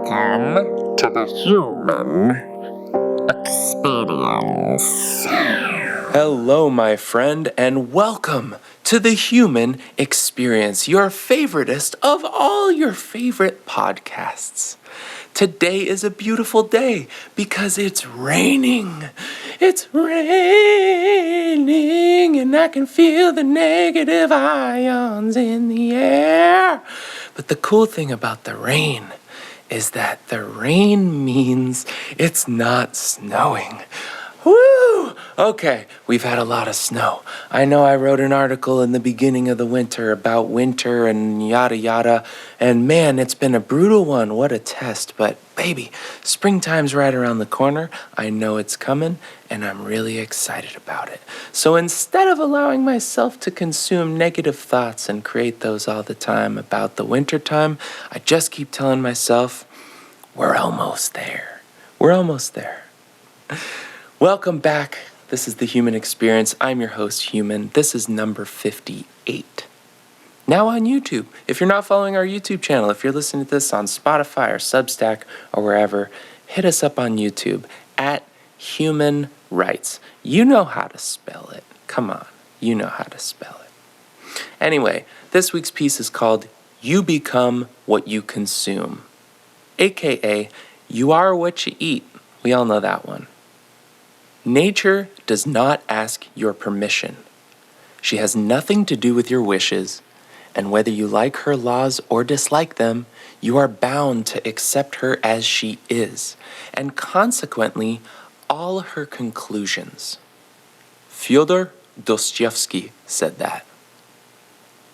Welcome to the Hue-Man experience. Hello, my friend, and welcome to the Hue-Man experience, your favoritist of all your favorite podcasts. Today is a beautiful day because it's raining. It's raining, and I can feel the negative ions in the air. But the cool thing about the rain is that the rain means it's not snowing. Woo! Okay, we've had a lot of snow. I know I wrote an article in the beginning of the winter about winter and yada yada, and man, it's been a brutal one. What a test. But baby, springtime's right around the corner. I know it's coming, and I'm really excited about it. So instead of allowing myself to consume negative thoughts and create those all the time about the wintertime, I just keep telling myself, we're almost there. We're almost there. Welcome back. This is the Hue-Man Experience. I'm your host, Hue-Man. This is number 58. Now on YouTube. If you're not following our YouTube channel, if you're listening to this on Spotify or Substack or wherever, hit us up on YouTube at Hue-Man Writes. You know how to spell it. Come on. You know how to spell it. Anyway, this week's piece is called You Become What You Consume, aka You Are What You Eat. We all know that one. Nature does not ask your permission. She has nothing to do with your wishes, and whether you like her laws or dislike them, you are bound to accept her as she is, and consequently, all her conclusions. Fyodor Dostoevsky said that.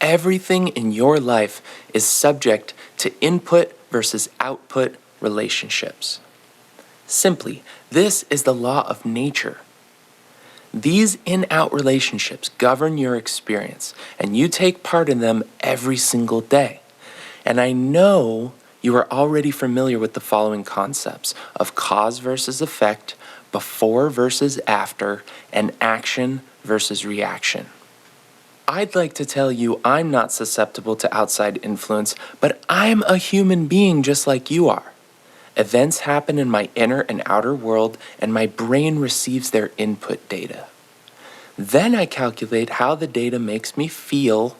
Everything in your life is subject to input versus output relationships. Simply, this is the law of nature. These in-out relationships govern your experience, and you take part in them every single day. And I know you are already familiar with the following concepts of cause versus effect, before versus after, and action versus reaction. I'd like to tell you I'm not susceptible to outside influence, but I'm a human being just like you are. Events happen in my inner and outer world, and my brain receives their input data. Then I calculate how the data makes me feel,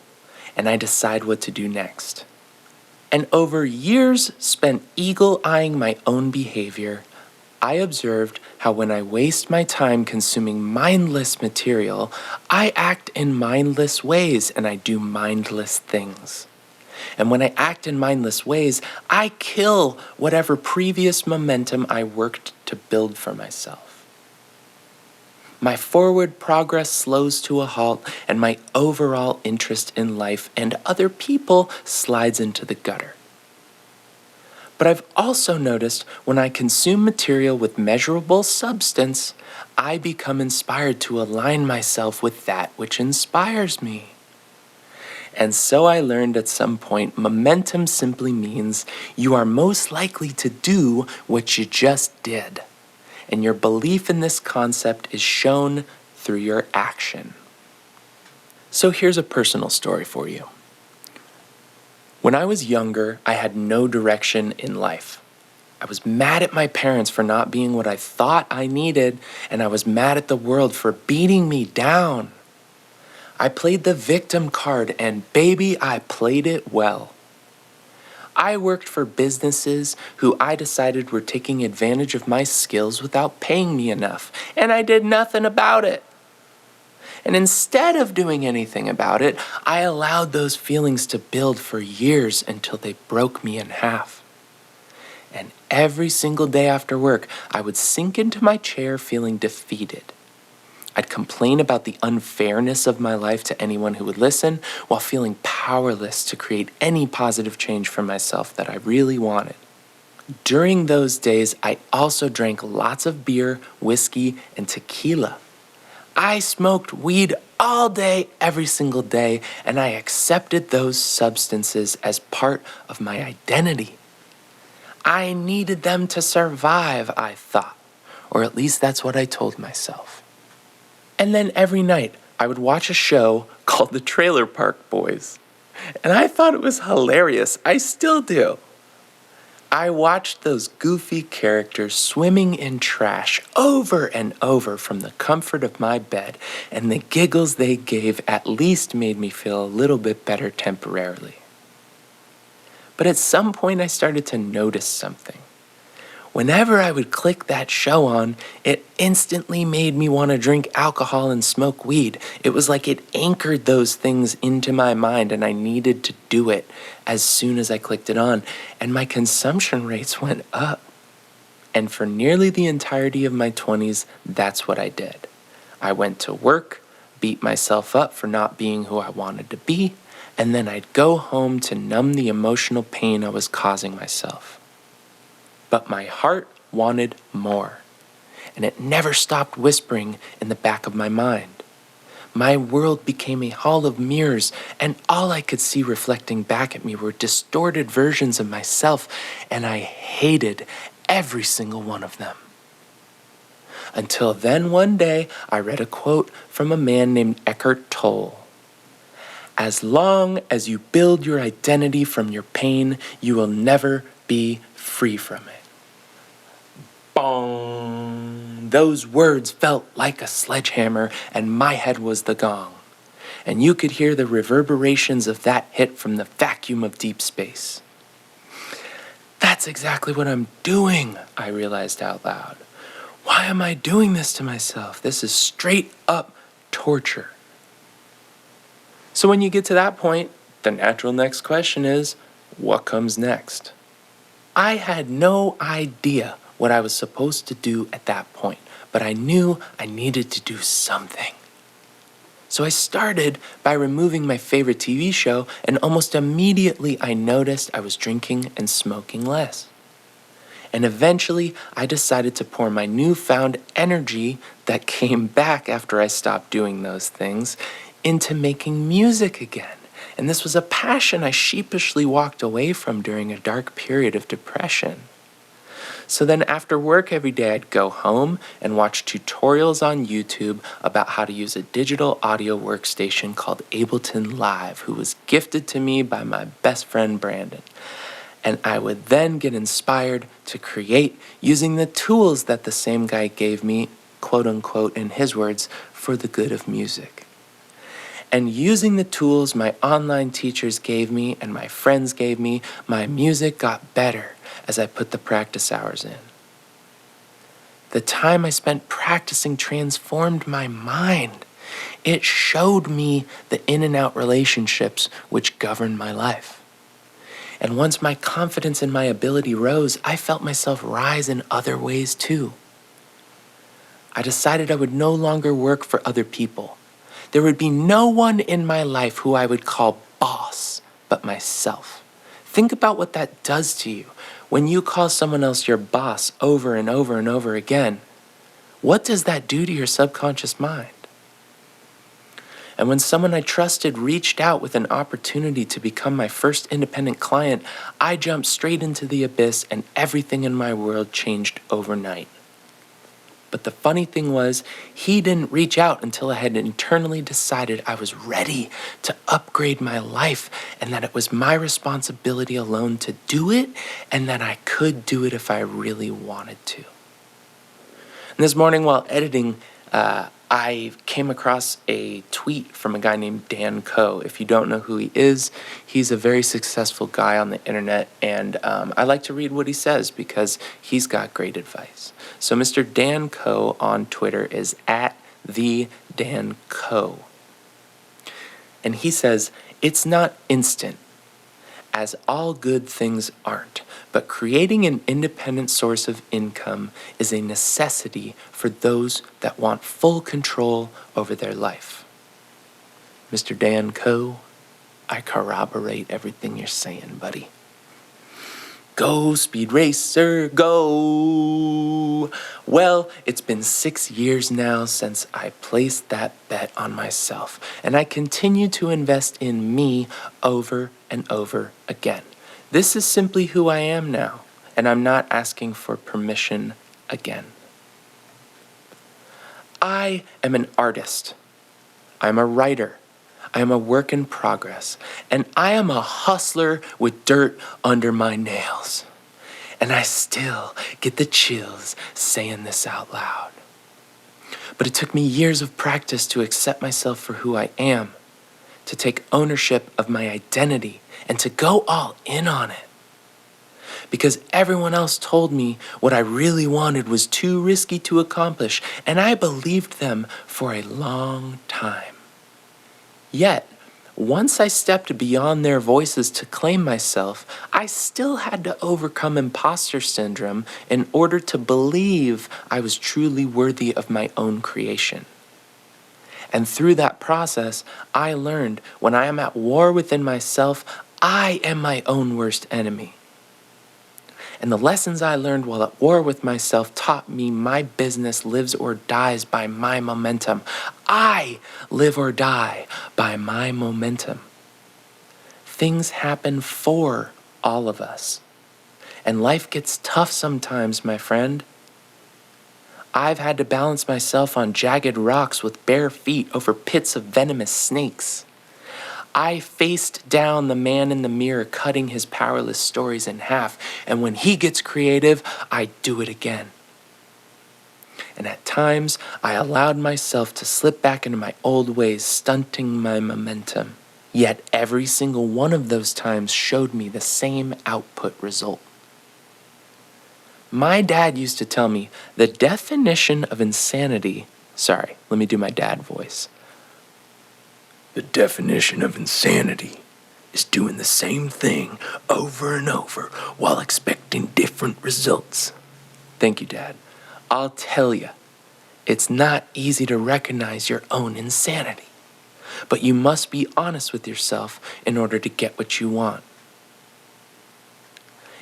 and I decide what to do next. And over years spent eagle-eyeing my own behavior, I observed how when I waste my time consuming mindless material, I act in mindless ways and I do mindless things. And when I act in mindless ways, I kill whatever previous momentum I worked to build for myself. My forward progress slows to a halt, and my overall interest in life and other people slides into the gutter. But I've also noticed when I consume material with measurable substance, I become inspired to align myself with that which inspires me. And so I learned at some point, momentum simply means you are most likely to do what you just did. And your belief in this concept is shown through your action. So here's a personal story for you. When I was younger, I had no direction in life. I was mad at my parents for not being what I thought I needed, and I was mad at the world for beating me down. I played the victim card, and baby, I played it well. I worked for businesses who I decided were taking advantage of my skills without paying me enough, and I did nothing about it. And instead of doing anything about it, I allowed those feelings to build for years until they broke me in half. And every single day after work, I would sink into my chair feeling defeated. I'd complain about the unfairness of my life to anyone who would listen, while feeling powerless to create any positive change for myself that I really wanted. During those days, I also drank lots of beer, whiskey, and tequila. I smoked weed all day, every single day, and I accepted those substances as part of my identity. I needed them to survive, I thought, or at least that's what I told myself. And then every night, I would watch a show called The Trailer Park Boys. And I thought it was hilarious. I still do. I watched those goofy characters swimming in trash over and over from the comfort of my bed, and the giggles they gave at least made me feel a little bit better temporarily. But at some point I started to notice something. Whenever I would click that show on, it instantly made me want to drink alcohol and smoke weed. It was like it anchored those things into my mind, and I needed to do it as soon as I clicked it on. And my consumption rates went up. And for nearly the entirety of my 20s, that's what I did. I went to work, beat myself up for not being who I wanted to be, and then I'd go home to numb the emotional pain I was causing myself. But my heart wanted more, and it never stopped whispering in the back of my mind. My world became a hall of mirrors, and all I could see reflecting back at me were distorted versions of myself, and I hated every single one of them. Until then, one day, I read a quote from a man named Eckhart Tolle. "As long as you build your identity from your pain, you will never be free from it." Bong! Those words felt like a sledgehammer, and my head was the gong. And you could hear the reverberations of that hit from the vacuum of deep space. That's exactly what I'm doing, I realized out loud. Why am I doing this to myself? This is straight up torture. So when you get to that point, the natural next question is, what comes next? I had no idea what I was supposed to do at that point, but I knew I needed to do something. So I started by removing my favorite TV show, and almost immediately I noticed I was drinking and smoking less. And eventually I decided to pour my newfound energy that came back after I stopped doing those things into making music again. And this was a passion I sheepishly walked away from during a dark period of depression. So then after work every day, I'd go home and watch tutorials on YouTube about how to use a digital audio workstation called Ableton Live, who was gifted to me by my best friend Brandon. And I would then get inspired to create using the tools that the same guy gave me, quote unquote, in his words, for the good of music. And using the tools my online teachers gave me and my friends gave me, my music got better as I put the practice hours in. The time I spent practicing transformed my mind. It showed me the in and out relationships which govern my life. And once my confidence in my ability rose, I felt myself rise in other ways too. I decided I would no longer work for other people. There would be no one in my life who I would call boss but myself. Think about what that does to you. When you call someone else your boss over and over and over again, what does that do to your subconscious mind? And when someone I trusted reached out with an opportunity to become my first independent client, I jumped straight into the abyss and everything in my world changed overnight. But the funny thing was, he didn't reach out until I had internally decided I was ready to upgrade my life and that it was my responsibility alone to do it and that I could do it if I really wanted to. And this morning while editing, I came across a tweet from a guy named Dan Coe. If you don't know who he is, he's a very successful guy on the internet, and I like to read what he says because he's got great advice. So Mr. Dan Coe on Twitter is @TheDanCoe. And he says, "It's not instant, as all good things aren't, but creating an independent source of income is a necessity for those that want full control over their life." Mr. Dan Coe, I corroborate everything you're saying, buddy. Go, Speed Racer, go! Well, it's been 6 years now since I placed that bet on myself, and I continue to invest in me over and over again. This is simply who I am now, and I'm not asking for permission again. I am an artist. I'm a writer. I am a work in progress, and I am a hustler with dirt under my nails. And I still get the chills saying this out loud. But it took me years of practice to accept myself for who I am, to take ownership of my identity, and to go all in on it. Because everyone else told me what I really wanted was too risky to accomplish, and I believed them for a long time. Yet, once I stepped beyond their voices to claim myself, I still had to overcome imposter syndrome in order to believe I was truly worthy of my own creation. And through that process, I learned when I am at war within myself, I am my own worst enemy. And the lessons I learned while at war with myself taught me my business lives or dies by my momentum. I live or die by my momentum. Things happen for all of us. And life gets tough sometimes, my friend. I've had to balance myself on jagged rocks with bare feet over pits of venomous snakes. I faced down the man in the mirror cutting his powerless stories in half, and when he gets creative, I do it again. And at times, I allowed myself to slip back into my old ways, stunting my momentum. Yet every single one of those times showed me the same output result. My dad used to tell me the definition of insanity, sorry, let me do my dad voice. The definition of insanity is doing the same thing over and over while expecting different results. Thank you, Dad. I'll tell you, it's not easy to recognize your own insanity, but you must be honest with yourself in order to get what you want.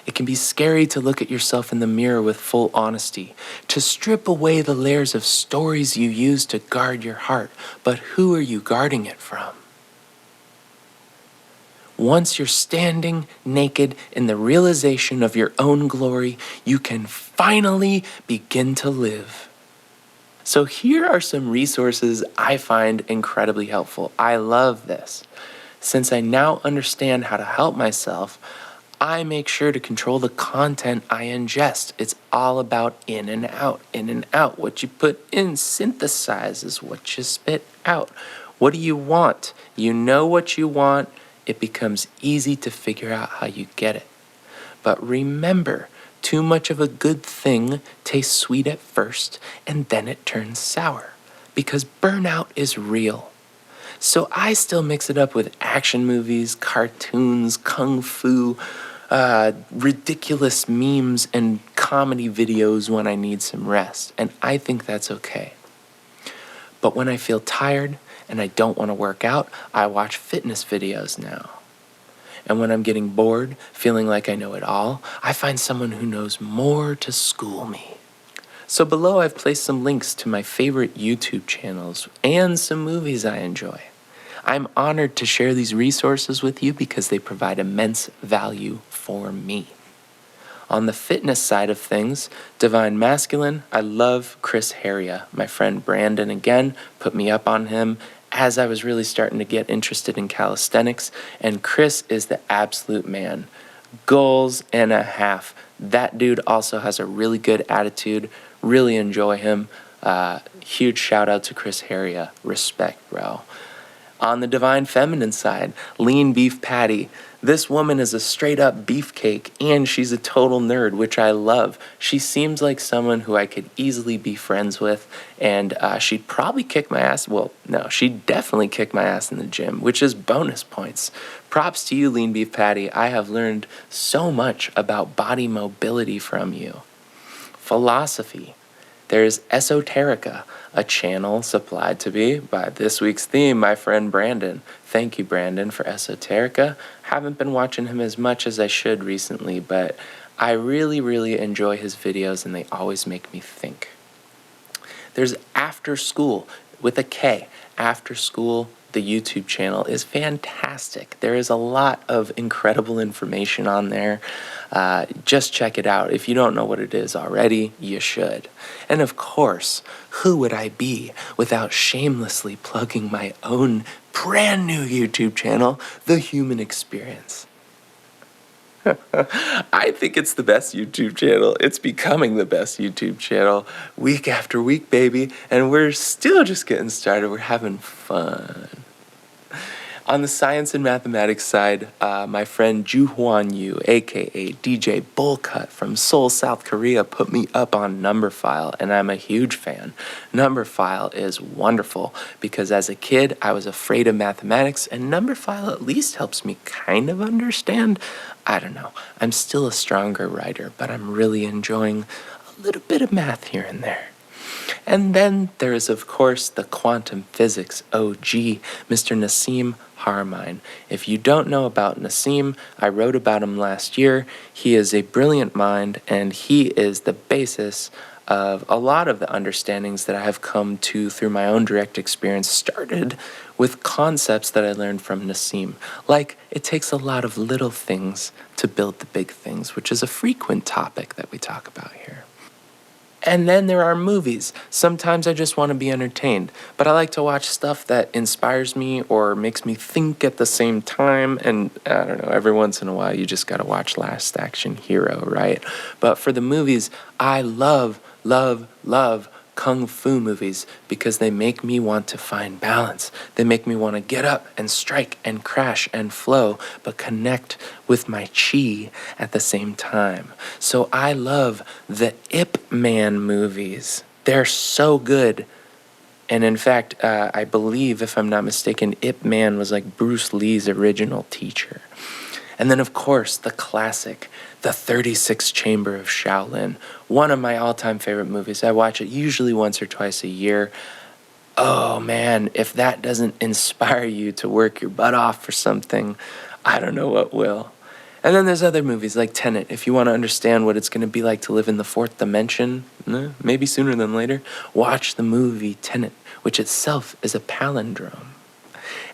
It can be scary to look at yourself in the mirror with full honesty, to strip away the layers of stories you use to guard your heart, but who are you guarding it from? Once you're standing naked in the realization of your own glory, you can finally begin to live. So here are some resources I find incredibly helpful. I love this. Since I now understand how to help myself, I make sure to control the content I ingest. It's all about in and out, in and out. What you put in synthesizes what you spit out. What do you want? You know what you want. It becomes easy to figure out how you get it. But remember, too much of a good thing tastes sweet at first, and then it turns sour, because burnout is real. So I still mix it up with action movies, cartoons, kung fu, ridiculous memes, and comedy videos when I need some rest, and I think that's okay. But when I feel tired and I don't want to work out, I watch fitness videos now. And when I'm getting bored, feeling like I know it all, I find someone who knows more to school me. So below I've placed some links to my favorite YouTube channels and some movies I enjoy. I'm honored to share these resources with you because they provide immense value for me. On the fitness side of things, Divine Masculine, I love Chris Heria. My friend Brandon, again, put me up on him as I was really starting to get interested in calisthenics, and Chris is the absolute man. Goals and a half. That dude also has a really good attitude. Really enjoy him. Huge shout out to Chris Heria. Respect, bro. On the Divine Feminine side, Lean Beef Patty. This woman is a straight up beefcake, and she's a total nerd, which I love. She seems like someone who I could easily be friends with, and she'd probably kick my ass. Well, no, she'd definitely kick my ass in the gym, which is bonus points. Props to you, Lean Beef Patty. I have learned so much about body mobility from you. Philosophy. There's Esoterica, a channel supplied to me by this week's theme, my friend Brandon. Thank you, Brandon, for Esoterica. Haven't been watching him as much as I should recently, but I really, really enjoy his videos, and they always make me think. There's After School with a K. After School, the YouTube channel, is fantastic. There is a lot of incredible information on there. Just check it out. If you don't know what it is already, you should. And of course, who would I be without shamelessly plugging my own brand new YouTube channel, The Human Experience? I think it's the best YouTube channel. It's becoming the best YouTube channel week after week, baby. And we're still just getting started. We're having fun. On the science and mathematics side, my friend Ju-Hwan Yu, aka DJ Bullcut from Seoul, South Korea, put me up on Numberphile, and I'm a huge fan. Numberphile is wonderful because as a kid, I was afraid of mathematics, and Numberphile at least helps me kind of understand. I don't know. I'm still a stronger writer, but I'm really enjoying a little bit of math here and there. And then there is, of course, the quantum physics OG, Mr. Nassim Haramein. If you don't know about Nassim, I wrote about him last year. He is a brilliant mind, and he is the basis of a lot of the understandings that I have come to through my own direct experience, started with concepts that I learned from Nassim. Like, it takes a lot of little things to build the big things, which is a frequent topic that we talk about here. And then there are movies. Sometimes I just want to be entertained, but I like to watch stuff that inspires me or makes me think at the same time. And I don't know, every once in a while you just got to watch Last Action Hero, right? But for the movies, I love kung fu movies because they make me want to find balance. They make me want to get up and strike and crash and flow, but connect with my chi at the same time. So I love the Ip Man movies. They're so good. And in fact, I believe, if I'm not mistaken, Ip Man was like Bruce Lee's original teacher. And then, of course, the classic, The 36th Chamber of Shaolin, one of my all-time favorite movies. I watch it usually once or twice a year. Oh, man, if that doesn't inspire you to work your butt off for something, I don't know what will. And then there's other movies like Tenet. If you want to understand what it's going to be like to live in the fourth dimension, maybe sooner than later, watch the movie Tenet, which itself is a palindrome.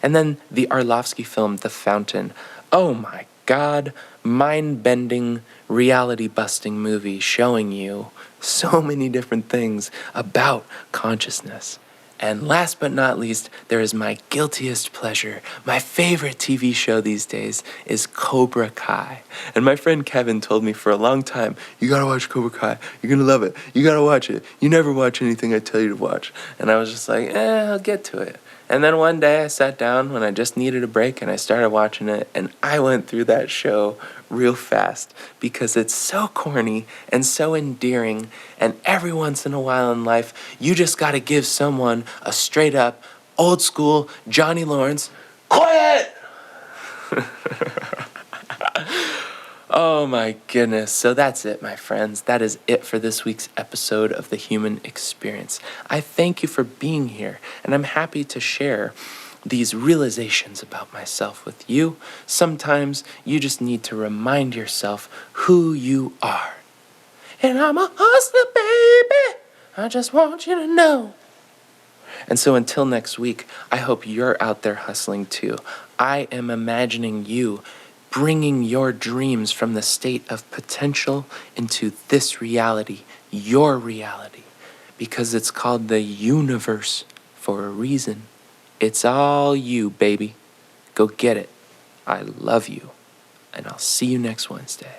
And then the Arlovsky film, The Fountain. Oh my God, mind-bending, reality-busting movie showing you so many different things about consciousness. And last but not least, there is my guiltiest pleasure. My favorite TV show these days is Cobra Kai. And my friend Kevin told me for a long time, you gotta watch Cobra Kai. You're gonna love it. You gotta watch it. You never watch anything I tell you to watch. And I was just like, I'll get to it. And then one day I sat down when I just needed a break and I started watching it, and I went through that show real fast because it's so corny and so endearing, and every once in a while in life you just gotta give someone a straight up old school Johnny Lawrence quiet. Oh my goodness. So that's it, my friends. That is it for this week's episode of The Human Experience. I thank you for being here, and I'm happy to share these realizations about myself with you. Sometimes you just need to remind yourself who you are. And I'm a hustler, baby. I just want you to know. And so until next week, I hope you're out there hustling too. I am imagining you bringing your dreams from the state of potential into this reality, your reality, because it's called the universe for a reason. It's all you, baby. Go get it. I love you, and I'll see you next Wednesday.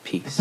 Peace.